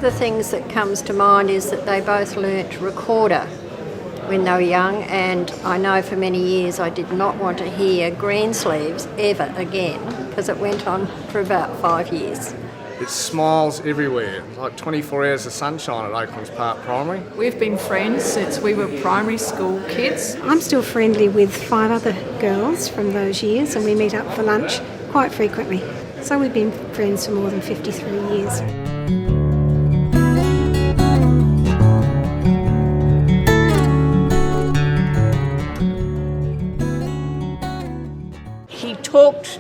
the things that comes to mind is that they both learnt recorder when they were young, and I know for many years I did not want to hear Greensleeves ever again because it went on for about 5 years. It's smiles everywhere, like 24 hours of sunshine at Oaklands Park Primary. We've been friends since we were primary school kids. I'm still friendly with 5 other girls from those years, and we meet up for lunch quite frequently. So we've been friends for more than 53 years. He talked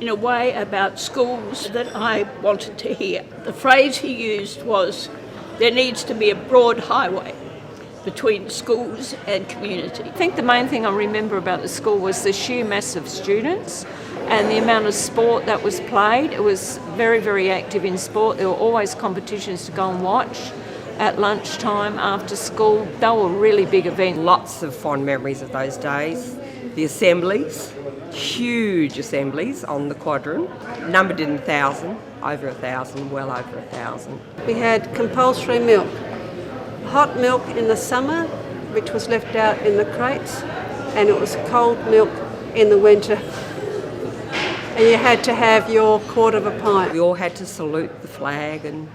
in a way about schools that I wanted to hear. The phrase he used was, there needs to be a broad highway between schools and community. I think the main thing I remember about the school was the sheer mass of students and the amount of sport that was played. It was very, very active in sport. There were always competitions to go and watch at lunchtime, after school. They were really big events. Lots of fond memories of those days. The assemblies, huge assemblies on the quadrant, numbered in 1,000, over 1,000, well over 1,000. We had compulsory milk, hot milk in the summer, which was left out in the crates, and it was cold milk in the winter. And you had to have your quarter of a pint. We all had to salute the flag and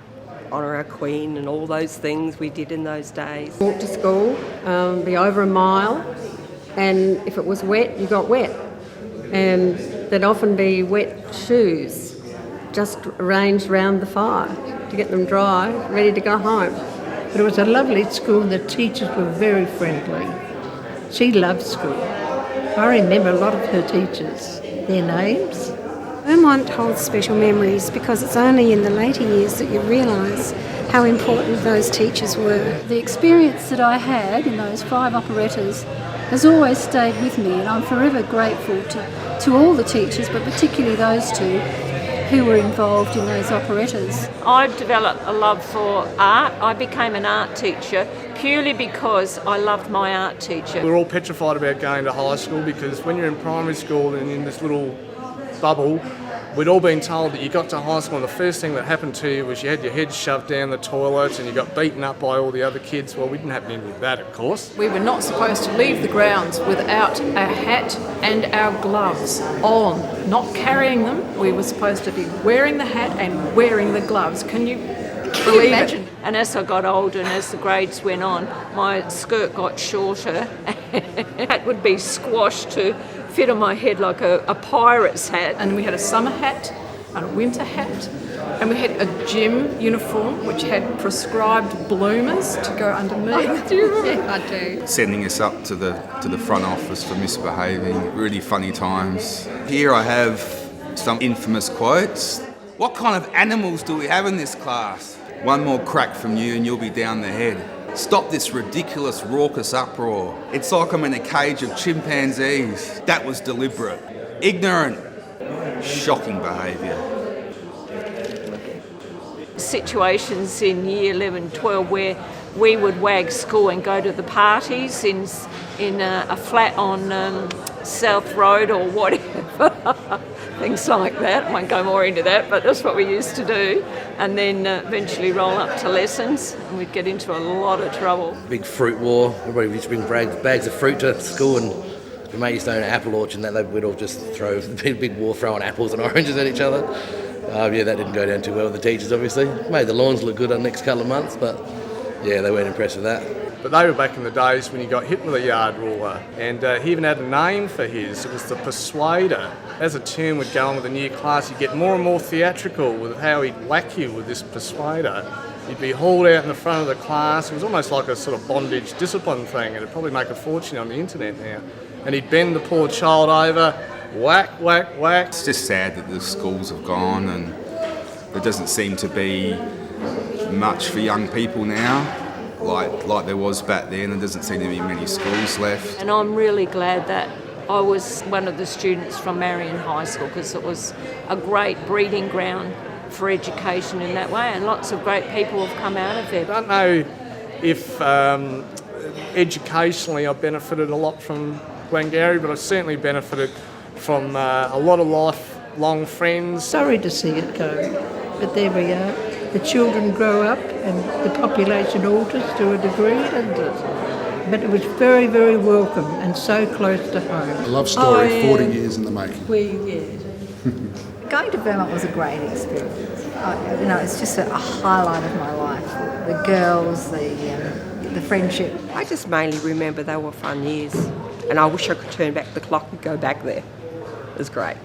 honour our Queen and all those things we did in those days. Walk to school, be over a mile, and if it was wet, you got wet. And there'd often be wet shoes just arranged round the fire to get them dry, ready to go home. But it was a lovely school. The teachers were very friendly. She loved school. I remember a lot of her teachers, their names. Vermont holds special memories because it's only in the later years that you realise how important those teachers were. The experience that I had in those 5 operettas has always stayed with me, and I'm forever grateful to all the teachers, but particularly those 2 who were involved in those operettas. I developed a love for art. I became an art teacher purely because I loved my art teacher. We were all petrified about going to high school because when you're in primary school and in this little bubble, we'd all been told that you got to high school and the first thing that happened to you was you had your head shoved down the toilet and you got beaten up by all the other kids. Well, we didn't have any of that, of course. We were not supposed to leave the grounds without a hat and our gloves on, not carrying them. We were supposed to be wearing the hat and wearing the gloves. Can you believe it? And as I got older and as the grades went on, my skirt got shorter and that would be squashed to fit on my head like a pirate's hat. And we had a summer hat and a winter hat, and we had a gym uniform which had prescribed bloomers to go underneath. Do you remember? Yeah, I do. Sending us up to the front office for misbehaving, really funny times. Here I have some infamous quotes. What kind of animals do we have in this class? One more crack from you and you'll be down the head. Stop this ridiculous, raucous uproar. It's like I'm in a cage of chimpanzees. That was deliberate. Ignorant. Shocking behaviour. Situations in year 11, 12 where we would wag school and go to the parties in a flat on South Road or whatever. Things like that. I won't go more into that, but that's what we used to do. And then eventually roll up to lessons, and we'd get into a lot of trouble. Big fruit war. Everybody used to bring bags of fruit to school, and my mate used to own an apple orchard, and that we'd all just throw a big war throwing apples and oranges at each other. That didn't go down too well with the teachers, obviously. Made the lawns look good on the next couple of months, but yeah, they weren't impressed with that. But they were back in the days when he got hit with a yard ruler, and he even had a name for his. It was the Persuader. As a term would go on with the new class, you'd get more and more theatrical with how he'd whack you with this Persuader. You'd be hauled out in the front of the class. It was almost like a sort of bondage discipline thing. It'd probably make a fortune on the internet now. And he'd bend the poor child over, whack, whack, whack. It's just sad that the schools have gone and there doesn't seem to be much for young people now. Like there was back then, there doesn't seem to be many schools left. And I'm really glad that I was one of the students from Marion High School because it was a great breeding ground for education in that way, and lots of great people have come out of there. I don't know if educationally I benefited a lot from Glengarry, but I certainly benefited from a lot of lifelong friends. Sorry to see it go, but there we are. the children grow up and the population alters to a degree, doesn't it? But it was very, very welcome and so close to home. A love story, 40 years in the making. Going to Vermont was a great experience. It's just a highlight of my life. The girls, the friendship. I just mainly remember they were fun years, and I wish I could turn back the clock and go back there. It was great.